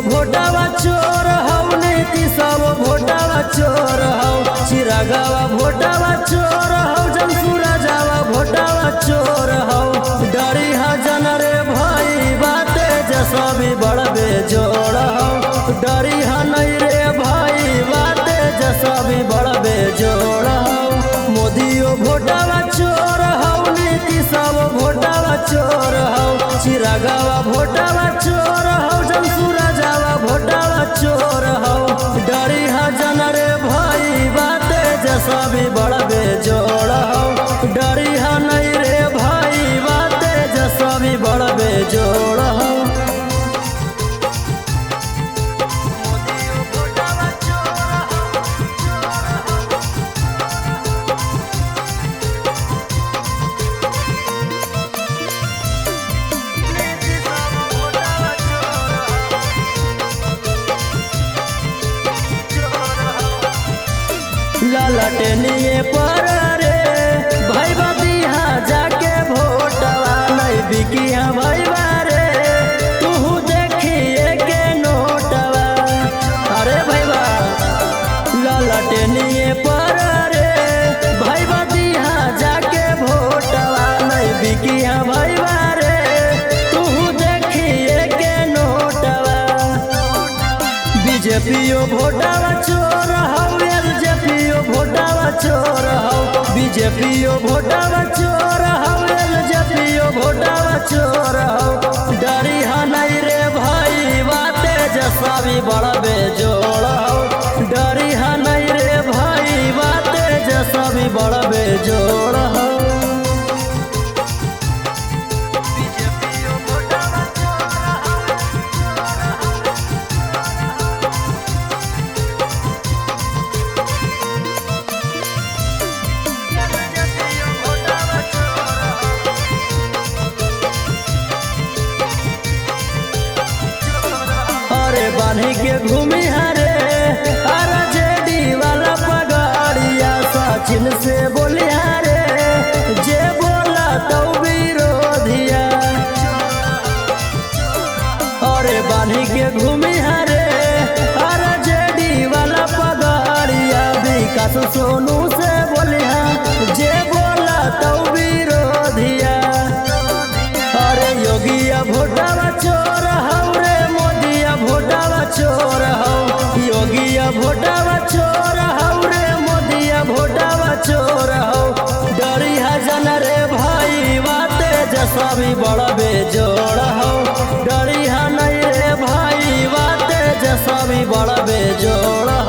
भोटावा चोर हौ नीतीशव भोटावा चोर हौ चिरागवा भोटावा चोर हौ जनसुराजावा भोटावा चोर हौ डरी जन रे भाई बाते जसवी बड़बे जोड़ हौ डरी नहीं रे भाई बाते जसवी बड़बे जोड़ हौ मोदियो भोटावा चोर हौ नीतीशव भोटावा चोर हौ चिरागवा भोटावा चोर हौ जनसुराजावा भोटावा चोर हौ डरी जन रे भाई बाते जसवी बड़बे जोड़ हौ डरी नहीं रे भाई बाते जसवी बड़बे जोड़ हौ ललटनिए पर रे भाई बदिया जाके भोटवा नहीं बिकिया भाई बारे तू देखिए के नोटवा अरे भाईवा ललटनिए पर रे भाई बदिया जाके भोटवा नहीं बिकिया भाई बारे तू देखिए के नोटवा बीजेपीओ भोटवा चोर हौ भोटावा चोर हौ बीजेपीओ भोटावा चोर हौ एलजेपीओ भोटावा चोर हौ डरी नहीं रे भाई बाते जसवी बड़बे जोड़ हौ डरी नहीं रे भाई बाते जसवी बड़बे जोड़ हौ बान्ही के घूमी हरे RJD वाला पगाड़िया सचिन से बोली हरे जे बोला तो विरोधिया अरे बान्ही के घूमी हरे RJD वाला पगाड़िया विकास सोनू से बोलिया जे बोला तो विरोधिया अरे योगिया भोटावा चोर हौ रे मोदिया भोटावा चोर हौ योगिया भोटावा चोर हौ रे मोदिया भोटावा चोर हौ डरी जन रे भाई बाते जसवी बड़बे जोड़ हौ डरी नहीं रे भाई बाते जसवी बड़बे जोड़ हौ।